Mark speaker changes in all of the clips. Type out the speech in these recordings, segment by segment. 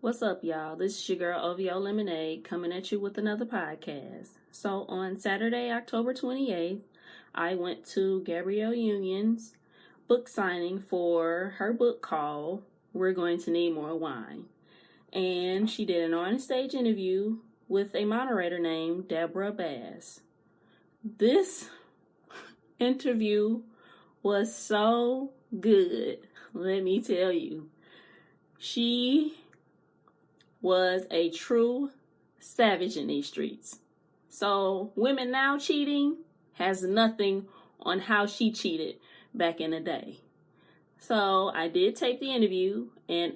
Speaker 1: What's up, y'all? This is your girl OVO Lemonade coming at you with another podcast. So on Saturday, October 28th, I went to Gabrielle Union's book signing for her book called We're Going to Need More Wine. And she did an on-stage interview with a moderator named Deborah Bass. This interview was so good, let me tell you. She was a true savage in these streets. So women now cheating has nothing on how she cheated back in the day. So I did tape the interview, and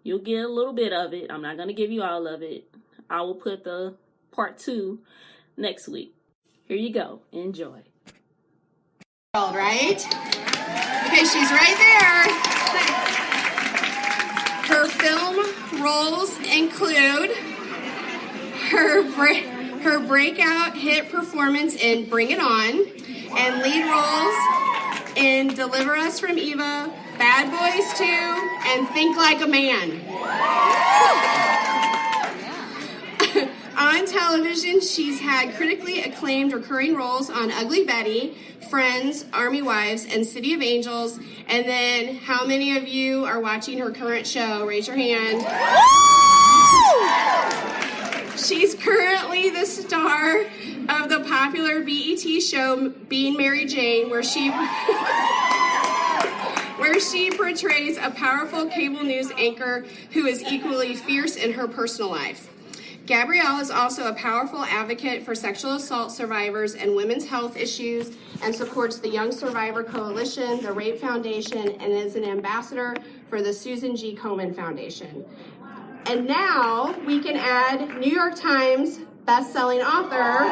Speaker 1: you'll get a little bit of it. I'm not going to give you all of it. I will put the part 2 next week. Here you go. Enjoy.
Speaker 2: Right? Okay, she's right there. Her film roles include her breakout hit performance in Bring It On and lead roles in Deliver Us from Eva, Bad Boys 2, and Think Like a Man. On television, she's had critically acclaimed recurring roles on Ugly Betty, Friends, Army Wives, and City of Angels. And then, how many of you are watching her current show? Raise your hand. She's currently the star of the popular BET show Being Mary Jane, where she portrays a powerful cable news anchor who is equally fierce in her personal life. Gabrielle is also a powerful advocate for sexual assault survivors and women's health issues and supports the Young Survivor Coalition, the Rape Foundation, and is an ambassador for the Susan G. Komen Foundation. And now we can add New York Times best-selling author.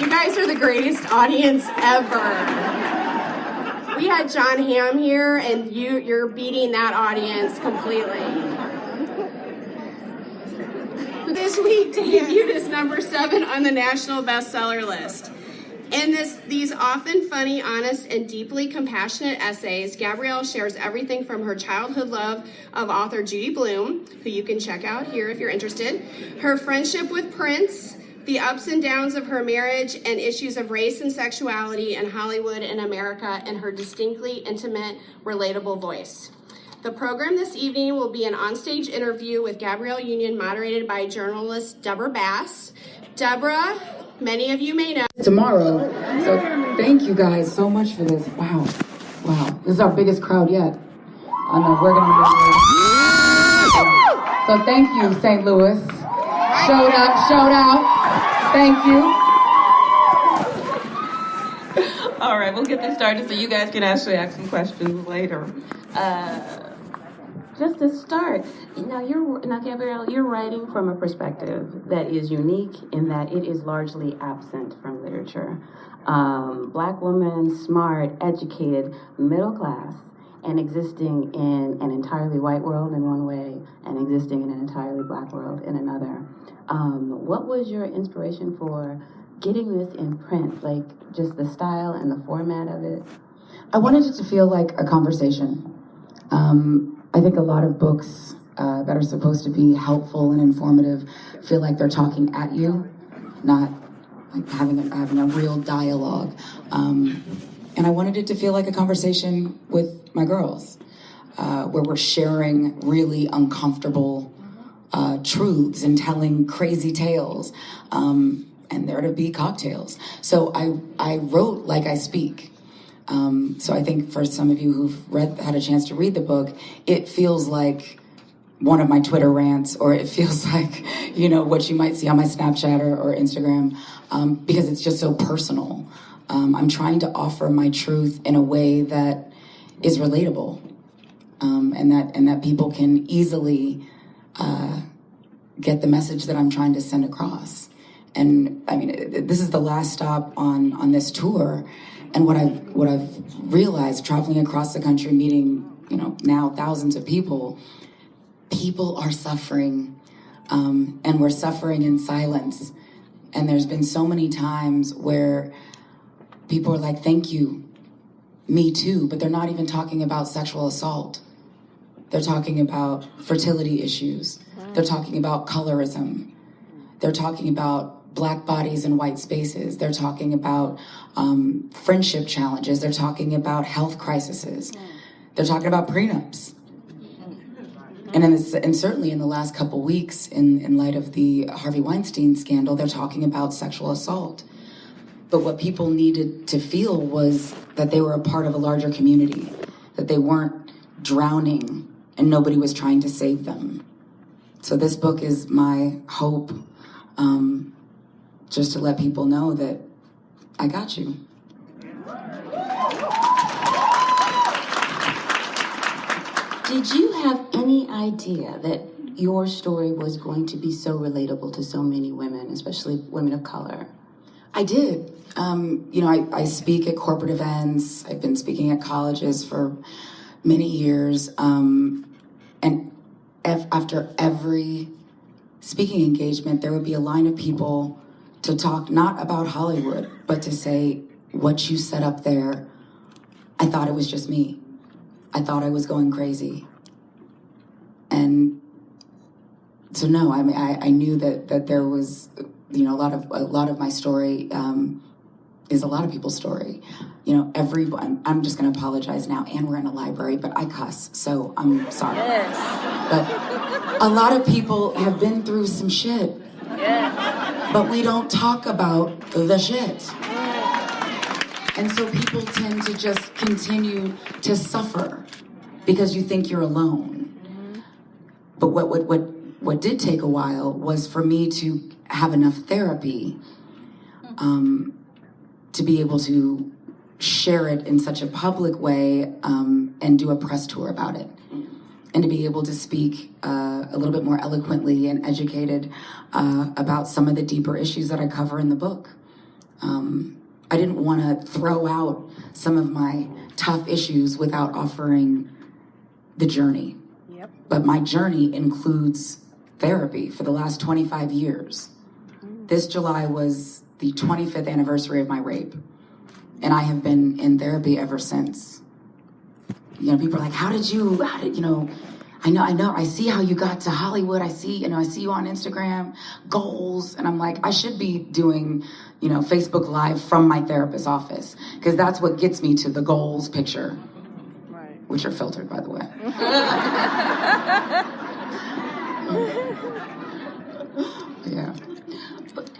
Speaker 2: You guys are the greatest audience ever. We had John Hamm here, and you're beating that audience completely. This week debuted as number 7 on the national bestseller list. In these often funny, honest, and deeply compassionate essays, Gabrielle shares everything from her childhood love of author Judy Blume, who you can check out here if you're interested, her friendship with Prince, the ups and downs of her marriage, and issues of race and sexuality in Hollywood and America, in her distinctly intimate, relatable voice. The program this evening will be an onstage interview with Gabrielle Union, moderated by journalist Deborah Bass. Deborah, many of you may know.
Speaker 3: Tomorrow. So thank you guys so much for this. Wow. This is our biggest crowd yet. I know we're gonna. So thank you, St. Louis. Showed out. Thank you.
Speaker 4: All right, we'll get this started so you guys can actually ask some questions later. Just to start, now Gabrielle, you're writing from a perspective that is unique in that it is largely absent from literature. Black woman, smart, educated, middle class, and existing in an entirely white world in one way, and existing in an entirely black world in another. What was your inspiration for getting this in print, like just the style and the format of it?
Speaker 3: I wanted it to feel like a conversation. I think a lot of books that are supposed to be helpful and informative feel like they're talking at you, not like having a real dialogue. And I wanted it to feel like a conversation with my girls, where we're sharing really uncomfortable truths and telling crazy tales, and there to be cocktails. So I wrote like I speak. So I think for some of you who've had a chance to read the book, it feels like one of my Twitter rants, or it feels like, what you might see on my Snapchat or Instagram, because it's just so personal. I'm trying to offer my truth in a way that is relatable, and that people can easily get the message that I'm trying to send across. And I mean, this is the last stop on this tour. And what I've realized traveling across the country, meeting, now thousands of people are suffering, and we're suffering in silence. And there's been so many times where people are like, thank you, me too, but they're not even talking about sexual assault. They're talking about fertility issues. They're talking about colorism. They're talking about Black bodies in white spaces. They're talking about friendship challenges. They're talking about health crises. They're talking about prenups. And certainly in the last couple weeks, in light of the Harvey Weinstein scandal, they're talking about sexual assault. But what people needed to feel was that they were a part of a larger community, that they weren't drowning and nobody was trying to save them. So this book is my hope, just to let people know that I got you.
Speaker 4: Did you have any idea that your story was going to be so relatable to so many women, especially women of color?
Speaker 3: I did. I speak at corporate events. I've been speaking at colleges for many years. After every speaking engagement, there would be a line of people to talk not about Hollywood, but to say, what you set up there, I thought it was just me. I thought I was going crazy. And so no, I mean, I knew that there was, a lot of my story is a lot of people's story. Everyone, I'm just gonna apologize now, and we're in a library, but I cuss, so I'm sorry.
Speaker 1: Yes.
Speaker 3: But a lot of people have been through some shit.
Speaker 1: Yes.
Speaker 3: But we don't talk about the shit. And so people tend to just continue to suffer because you think you're alone. But what did take a while was for me to have enough therapy to be able to share it in such a public way and do a press tour about it. And to be able to speak a little bit more eloquently and educated about some of the deeper issues that I cover in the book. I didn't want to throw out some of my tough issues without offering the journey.
Speaker 1: Yep.
Speaker 3: But my journey includes therapy for the last 25 years. This July was the 25th anniversary of my rape. And I have been in therapy ever since. People are like, I know, I see how you got to Hollywood. I see you on Instagram, goals. And I'm like, I should be doing, Facebook Live from my therapist's office, because that's what gets me to the goals picture,
Speaker 1: Right.
Speaker 3: Which are filtered, by the way. Yeah.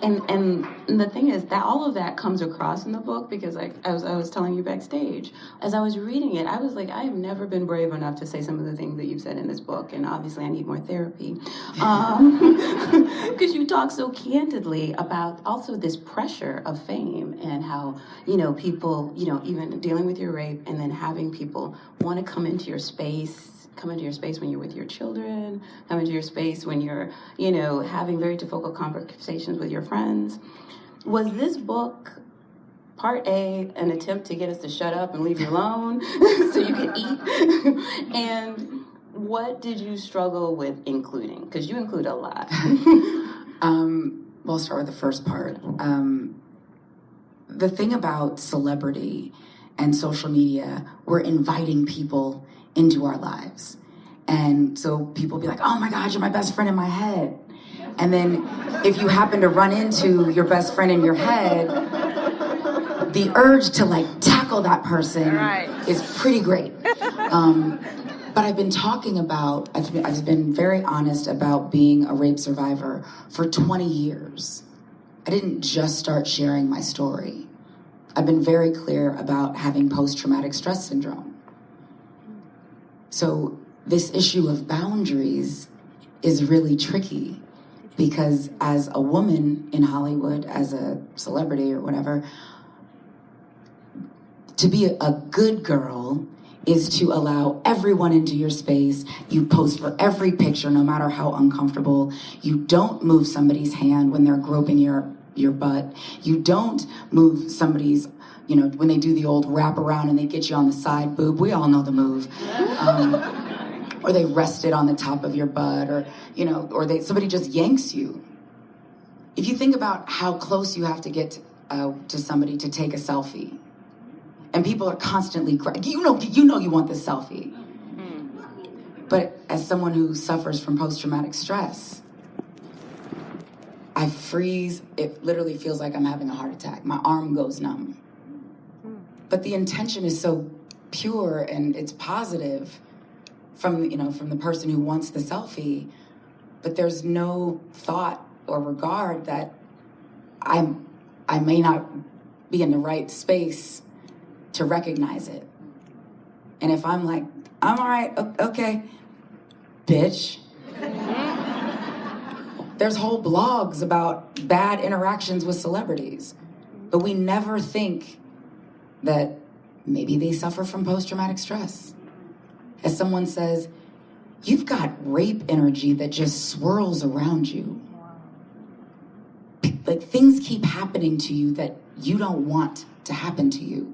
Speaker 4: And the thing is that all of that comes across in the book, because I was telling you backstage, as I was reading it, I was like, I have never been brave enough to say some of the things that you've said in this book, and obviously I need more therapy, because you talk so candidly about also this pressure of fame and how people even dealing with your rape, and then having people want to come into your space when you're with your children, come into your space when you're, having very difficult conversations with your friends. Was this book, part A, an attempt to get us to shut up and leave you alone so you could eat? And what did you struggle with including? Because you include a lot.
Speaker 3: I'll start with the first part. The thing about celebrity and social media, we're inviting people into our lives. And so people be like, oh my God, you're my best friend in my head. And then if you happen to run into your best friend in your head, the urge to tackle that person is pretty great. But I've been talking about, I've been very honest about being a rape survivor for 20 years. I didn't just start sharing my story. I've been very clear about having post-traumatic stress syndrome. So this issue of boundaries is really tricky, because as a woman in Hollywood, as a celebrity or whatever, to be a good girl is to allow everyone into your space. You post for every picture, no matter how uncomfortable. You don't move somebody's hand when they're groping your butt. You don't move somebody's, when they do the old wrap around and they get you on the side boob. We all know the move. Or they rest it on the top of your butt, or somebody just yanks you. If you think about how close you have to get to somebody to take a selfie, and people are constantly crying, you know you want this selfie. But as someone who suffers from post-traumatic stress, I freeze. It literally feels like I'm having a heart attack. My arm goes numb. But the intention is so pure and it's positive from the person who wants the selfie, but there's no thought or regard that I may not be in the right space to recognize it. And if I'm like, I'm all right, okay, bitch. There's whole blogs about bad interactions with celebrities, but we never think that maybe they suffer from post-traumatic stress. As someone says, you've got rape energy that just swirls around you. Like things keep happening to you that you don't want to happen to you.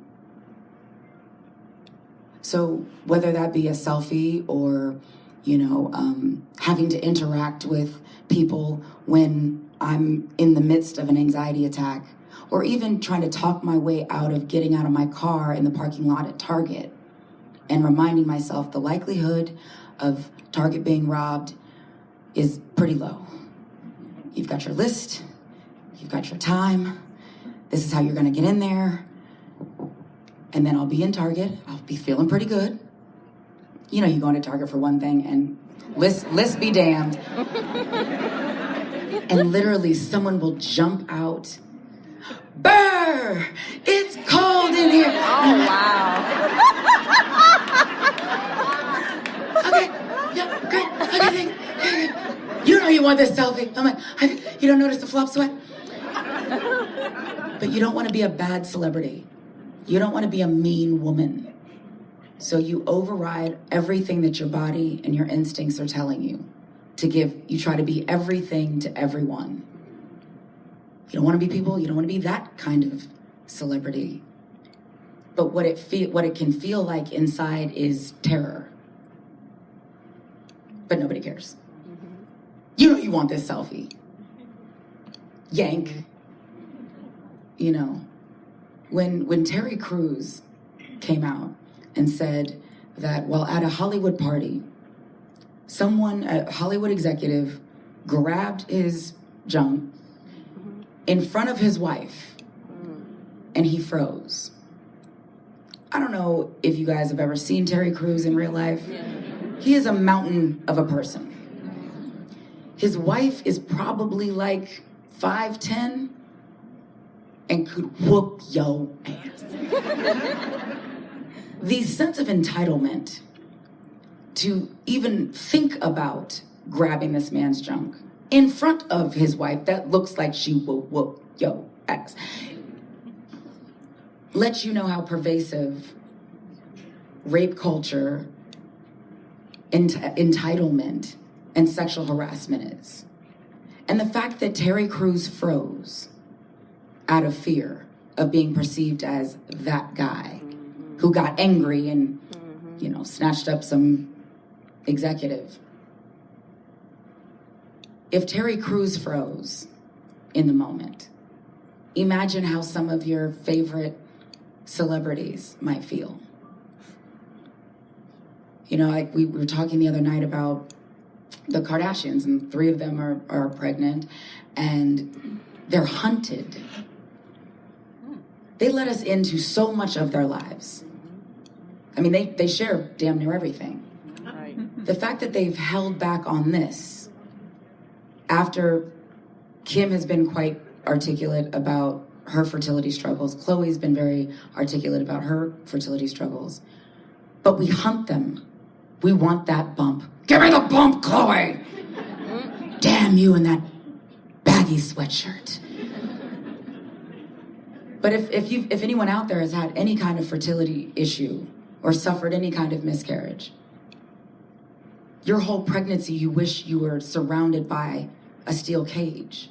Speaker 3: So whether that be a selfie or, having to interact with people when I'm in the midst of an anxiety attack, or even trying to talk my way out of getting out of my car in the parking lot at Target and reminding myself the likelihood of Target being robbed is pretty low. You've got your list, you've got your time, this is how you're gonna get in there, and then I'll be in Target, I'll be feeling pretty good. You go into Target for one thing and list be damned. And literally someone will jump out. Brr! It's cold in here.
Speaker 1: Oh, wow.
Speaker 3: Okay, yeah, great. Okay, you know you want this selfie. I'm like, you don't notice the flop sweat? But you don't want to be a bad celebrity. You don't want to be a mean woman. So you override everything that your body and your instincts are telling you to give. You try to be everything to everyone. You don't want to be people. You don't want to be that kind of celebrity. But what it can feel like inside is terror. But nobody cares. Mm-hmm. You want this selfie. Yank. When Terry Crews came out and said that while at a Hollywood party, a Hollywood executive, grabbed his junk in front of his wife, and he froze. I don't know if you guys have ever seen Terry Crews in real life. Yeah. He is a mountain of a person. His wife is probably like 5'10" and could whoop your ass. The sense of entitlement to even think about grabbing this man's junk in front of his wife that looks like she will whoop your ass lets you know how pervasive rape culture, entitlement, and sexual harassment is. And the fact that Terry Crews froze out of fear of being perceived as that guy who got angry and, snatched up some executive. If Terry Crews froze in the moment, imagine how some of your favorite celebrities might feel. Like we were talking the other night about the Kardashians, and 3 of them are pregnant, and they're hunted. They let us into so much of their lives. I mean, they share damn near everything. Right. The fact that they've held back on this after Kim has been quite articulate about her fertility struggles, Khloe's been very articulate about her fertility struggles, but we hunt them. We want that bump. Give me the bump, Khloe! Damn you in that baggy sweatshirt. But if anyone out there has had any kind of fertility issue or suffered any kind of miscarriage, your whole pregnancy you wish you were surrounded by a steel cage.